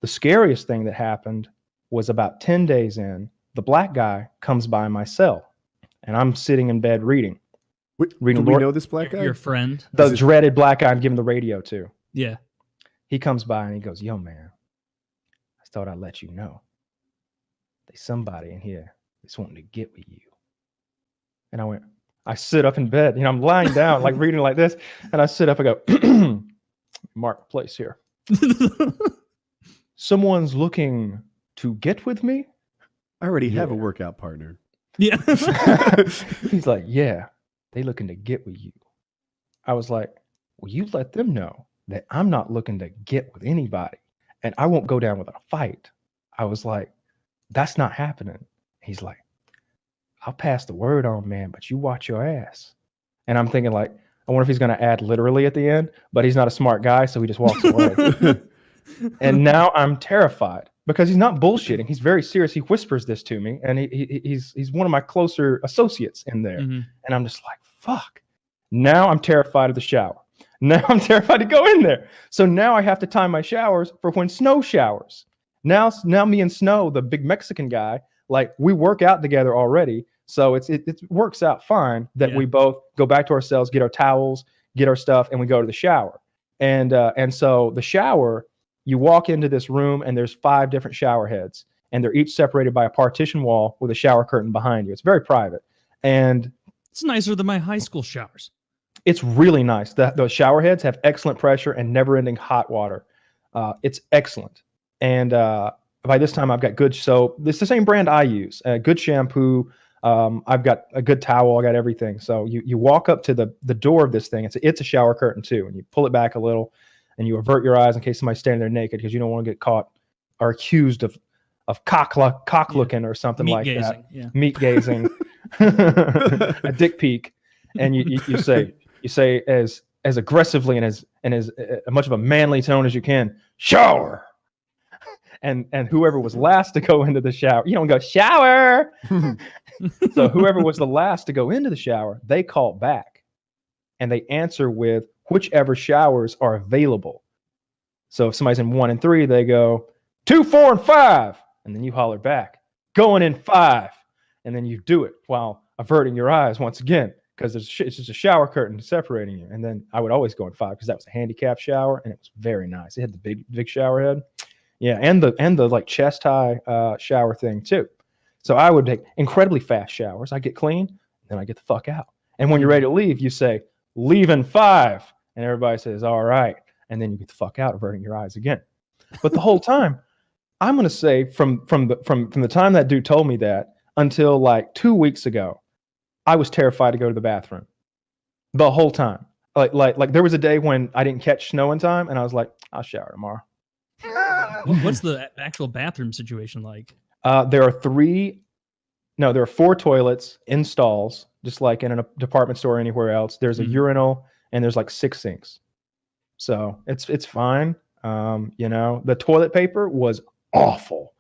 The scariest thing that happened was about 10 days in, the black guy comes by my cell, and I'm sitting in bed reading. Do we know this black guy? Your friend? The dreaded black guy I'm giving the radio to. Yeah. He comes by and he goes, yo, man, I thought I'd let you know. There's somebody in here that's wanting to get with you. And I sit up in bed. You know, I'm lying down, like reading like this. And I sit up and go, marketplace here. Someone's looking to get with me? I already have a workout partner. Yeah. He's like, yeah, they looking to get with you. I was like, well, you let them know that I'm not looking to get with anybody and I won't go down without a fight. I was like, that's not happening. He's like, I'll pass the word on, man, but you watch your ass. And I'm thinking like, I wonder if he's going to add literally at the end, but he's not a smart guy. So he just walks away. And now I'm terrified because he's not bullshitting. He's very serious. He whispers this to me and he's one of my closer associates in there. Mm-hmm. And I'm just like, fuck. Now I'm terrified of the shower. Now I'm terrified to go in there. So now I have to time my showers for when Snow showers. Now me and Snow, the big Mexican guy, like we work out together already. So it works out fine that we both go back to our cells, get our towels, get our stuff, and we go to the shower. And so the shower, you walk into this room and there's 5 different shower heads and they're each separated by a partition wall with a shower curtain behind you. It's very private. And it's nicer than my high school showers. It's really nice. Those shower heads have excellent pressure and never-ending hot water. It's excellent. And by this time, I've got good soap. It's the same brand I use. Good shampoo. I've got a good towel. I got everything. So you walk up to the door of this thing. It's a shower curtain too, and you pull it back a little, and you avert your eyes in case somebody's standing there naked because you don't want to get caught or accused of cock looking or something like that. Yeah. Meat gazing, a dick peek, and you say as aggressively and as much of a manly tone as you can, shower. And whoever was last to go into the shower, you don't go shower. So whoever was the last to go into the shower, they call back and they answer with whichever showers are available. So if somebody's in 1 and 3, they go 2, 4, and 5. And then you holler back, going in 5. And then you do it while averting your eyes once again, because it's just a shower curtain separating you. And then I would always go in 5 because that was a handicap shower and it was very nice. It had the big shower head. Yeah, and the like chest high shower thing too. So I would take incredibly fast showers. I get clean, then I get the fuck out. And when you're ready to leave, you say, leave in 5. And everybody says, all right. And then you get the fuck out, averting your eyes again. But the whole time, I'm gonna say from the time that dude told me that until like 2 weeks ago, I was terrified to go to the bathroom. The whole time. Like there was a day when I didn't catch Snow in time, and I was like, I'll shower tomorrow. What's the actual bathroom situation like? There are 4 toilets in stalls, just like in a department store or anywhere else. There's a urinal and there's like 6 sinks. So it's fine. The toilet paper was awful.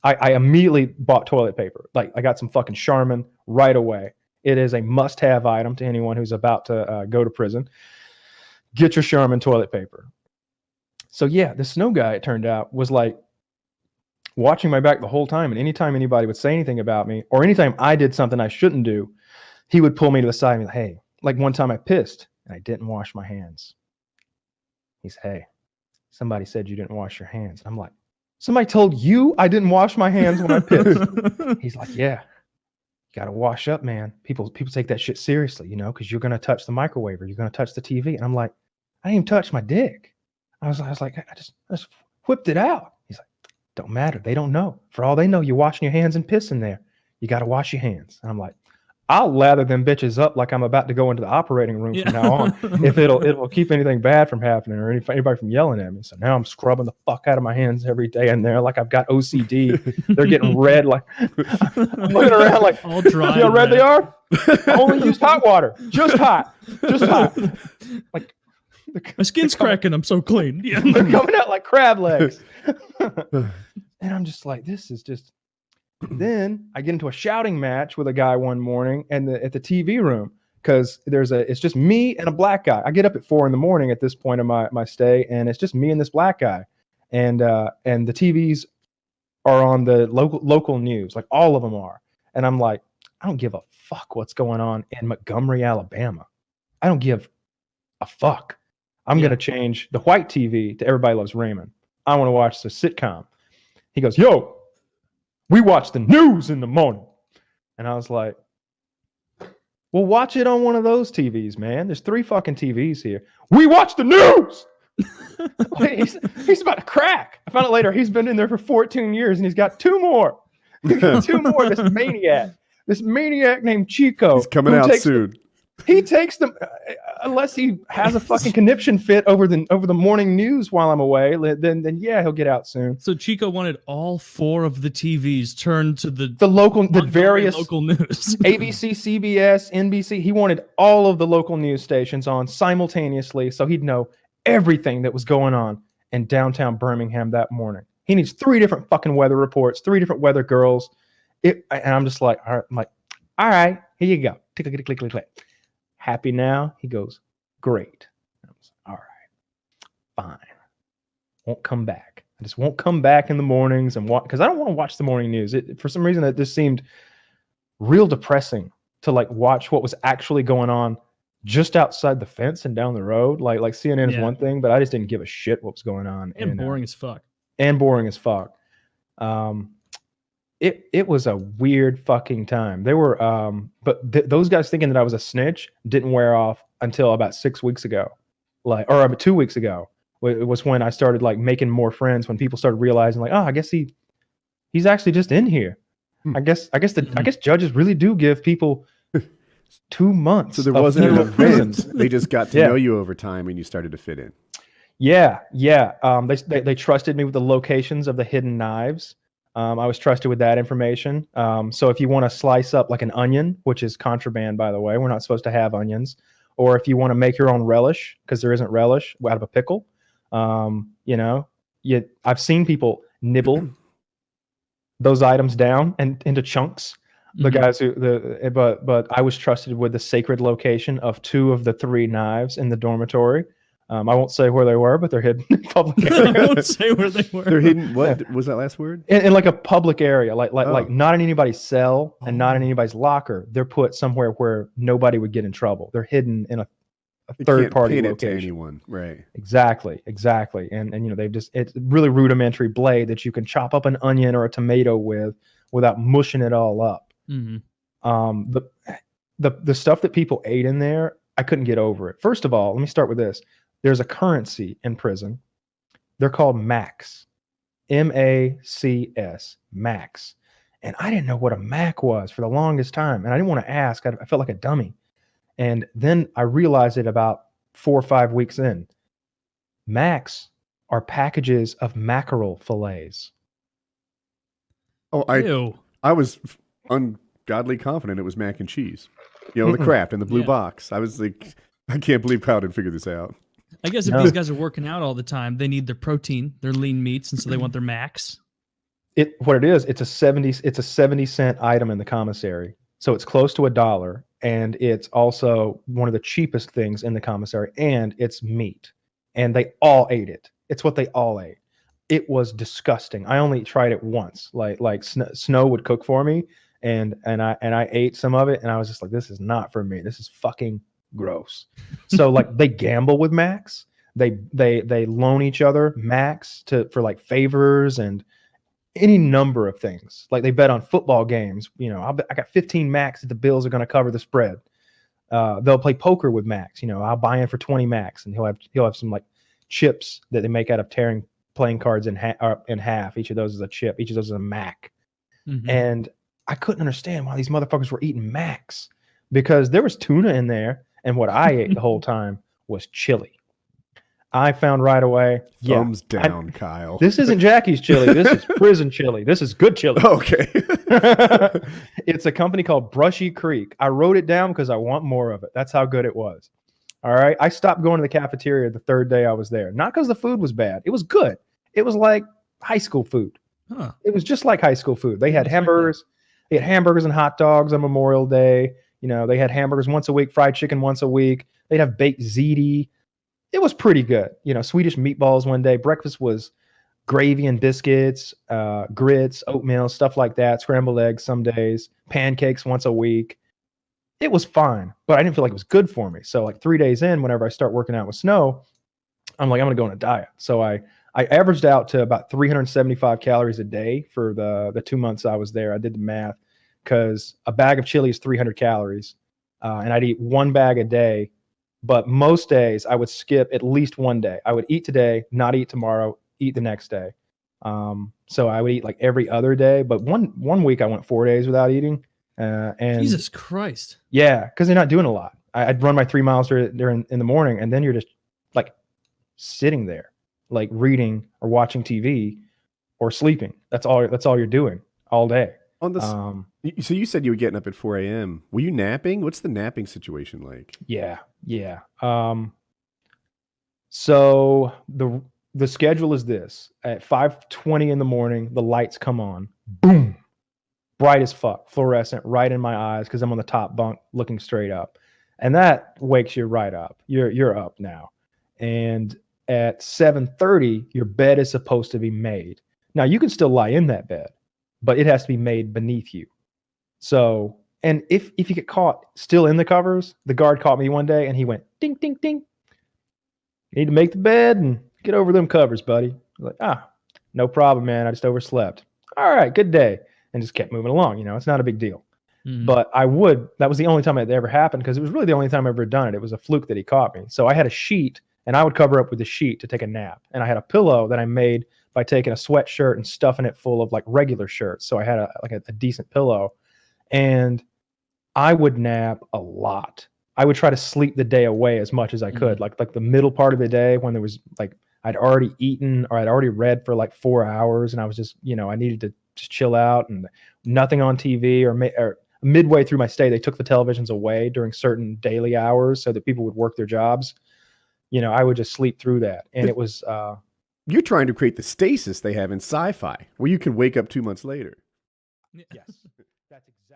I immediately bought toilet paper. Like I got some fucking Charmin right away. It is a must-have item to anyone who's about to go to prison. Get your Charmin toilet paper. So yeah, the Snow guy, it turned out, was like watching my back the whole time. And anytime anybody would say anything about me, or anytime I did something I shouldn't do, he would pull me to the side and be like, hey, like one time I pissed and I didn't wash my hands. He said, hey, somebody said you didn't wash your hands. And I'm like, somebody told you I didn't wash my hands when I pissed? He's like, yeah, you got to wash up, man. People take that shit seriously, because you're going to touch the microwave or you're going to touch the TV. And I'm like, I didn't even touch my dick. I was like, I just whipped it out. He's like, don't matter. They don't know. For all they know, you're washing your hands and pissing there. You got to wash your hands. And I'm like, I'll lather them bitches up like I'm about to go into the operating room from now on. If it'll keep anything bad from happening or anybody from yelling at me. So now I'm scrubbing the fuck out of my hands every day in there like I've got OCD. They're getting red. Like I'm looking around like, all dry. See how red they are? I only used hot water. Just hot. Like, my skin's cracking. I'm so clean. Yeah. They're coming out like crab legs. And I'm just like, this is just. Then I get into a shouting match with a guy one morning and at the TV room because it's just me and a black guy. I get up at 4 a.m. at this point of my stay, and it's just me and this black guy. and the TVs are on the local news, like all of them are. And I'm like, I don't give a fuck what's going on in Montgomery, Alabama. I don't give a fuck. I'm going to change the white TV to Everybody Loves Raymond. I want to watch the sitcom. He goes, yo, we watch the news in the morning. And I was like, well, watch it on one of those TVs, man. There's 3 fucking TVs here. We watch the news. he's about to crack. I found out later he's been in there for 14 years and he's got 2 more. He's got 2 more. This maniac named Chico. He's coming out soon. He takes them unless he has a fucking conniption fit over the morning news while I'm away. Then yeah, he'll get out soon. So Chico wanted all 4 of the TVs turned to the various local news. ABC, CBS, NBC. He wanted all of the local news stations on simultaneously, so he'd know everything that was going on in downtown Birmingham that morning. He needs 3 different fucking weather reports, 3 different weather girls. And I'm just like, all right, here you go. Click, click, click, click, click. Happy now? He goes, great. I was, all right, fine. Won't come back. I just won't come back in the mornings and watch, because I don't want to watch the morning news. For some reason, it just seemed real depressing to like watch what was actually going on just outside the fence and down the road. Like CNN is one thing, but I just didn't give a shit what was going on. And boring as fuck. And boring as fuck. It was a weird fucking time. They were, but those guys thinking that I was a snitch didn't wear off until about 6 weeks ago, or about 2 weeks ago. It was when I started like making more friends. When people started realizing, like, oh, I guess he's actually just in here. I guess judges really do give people 2 months. So there wasn't an event. They just got to know you over time, and you started to fit in. Yeah. They trusted me with the locations of the hidden knives. I was trusted with that information. So if you want to slice up like an onion, which is contraband, by the way, we're not supposed to have onions. Or if you want to make your own relish, because there isn't relish out of a pickle, I've seen people nibble those items down and into chunks. The guys but I was trusted with the sacred location of 2 of the 3 knives in the dormitory. I won't say where they were, but they're hidden in public area. I won't say where they were. They're hidden. What was that last word? In like a public area, like not in anybody's cell and not in anybody's locker. They're put somewhere where nobody would get in trouble. They're hidden in a third-party location. To anyone, right? Exactly. And it's really rudimentary blade that you can chop up an onion or a tomato with without mushing it all up. Mm-hmm. The stuff that people ate in there, I couldn't get over it. First of all, let me start with this. There's a currency in prison. They're called Macs. MACS. Macs. And I didn't know what a Mac was for the longest time. And I didn't want to ask. I felt like a dummy. And then I realized it about 4 or 5 weeks in. Macs are packages of mackerel fillets. Oh, I was ungodly confident it was mac and cheese. The crap in the blue box. I was like, I can't believe Kyle didn't figure this out. I guess if these guys are working out all the time, they need their protein, their lean meats, and so they want their max. What it is, it's a 70-cent item in the commissary. So it's close to $1, and it's also one of the cheapest things in the commissary, and it's meat. And they all ate it. It's what they all ate. It was disgusting. I only tried it once. Like Snow would cook for me, and I ate some of it, and I was just like, this is not for me. This is fucking gross. So like they gamble with Macs. They loan each other Macs for like favors and any number of things. Like they bet on football games. I got 15 Macs that the Bills are going to cover the spread. They'll play poker with Macs. I'll buy in for 20 Macs, and he'll have some like chips that they make out of tearing playing cards in half. Each of those is a chip. Each of those is a Mac. Mm-hmm. And I couldn't understand why these motherfuckers were eating Macs, because there was tuna in there. And what I ate the whole time was chili. I found right away. Thumbs down, Kyle. This isn't Jackie's chili. This is prison chili. This is good chili. Okay. It's a company called Brushy Creek. I wrote it down because I want more of it. That's how good it was. All right. I stopped going to the cafeteria the 3rd day I was there. Not because the food was bad. It was good. It was like high school food. Huh. It was just like high school food. They had hamburgers. They had hamburgers and hot dogs on Memorial Day. They had hamburgers once a week, fried chicken once a week. They'd have baked ziti. It was pretty good. Swedish meatballs one day. Breakfast was gravy and biscuits, grits, oatmeal, stuff like that, scrambled eggs some days, pancakes once a week. It was fine, but I didn't feel like it was good for me. So like 3 days in, whenever I start working out with snow, I'm like, I'm going to go on a diet. So I averaged out to about 375 calories a day for the 2 months I was there. I did the math because a bag of chili is 300 calories, and I'd eat one bag a day. But most days I would skip at least one day. I would eat today, not eat tomorrow, eat the next day. So I would eat like every other day. But one week I went 4 days without eating. And Jesus Christ. Yeah, because they're not doing a lot. I'd run my 3 miles during in the morning, and then you're just like sitting there, like reading or watching TV or sleeping. That's all you're doing all day. On this, so you said you were getting up at 4 a.m. Were you napping? What's the napping situation like? Yeah. So the schedule is this: at 5:20 in the morning, the lights come on, boom, bright as fuck, fluorescent, right in my eyes because I'm on the top bunk looking straight up, and that wakes you right up. You're up now, and at 7:30, your bed is supposed to be made. Now you can still lie in that bed, but it has to be made beneath you. So, and if you get caught still in the covers, the guard caught me one day and he went, ding, ding, ding. You need to make the bed and get over them covers, buddy. I was like, no problem, man. I just overslept. All right, good day. And just kept moving along. It's not a big deal. Mm-hmm. But that was the only time it ever happened because it was really the only time I ever done it. It was a fluke that he caught me. So I had a sheet and I would cover up with the sheet to take a nap. And I had a pillow that I made by taking a sweatshirt and stuffing it full of like regular shirts. So I had a decent pillow, and I would nap a lot. I would try to sleep the day away as much as I could. Mm-hmm. Like the middle part of the day when there was like, I'd already eaten or I'd already read for like 4 hours and I was just, I needed to just chill out and nothing on TV or midway through my stay, they took the televisions away during certain daily hours so that people would work their jobs. I would just sleep through that. And it was, you're trying to create the stasis they have in sci-fi where you can wake up 2 months later. Yes, that's exactly.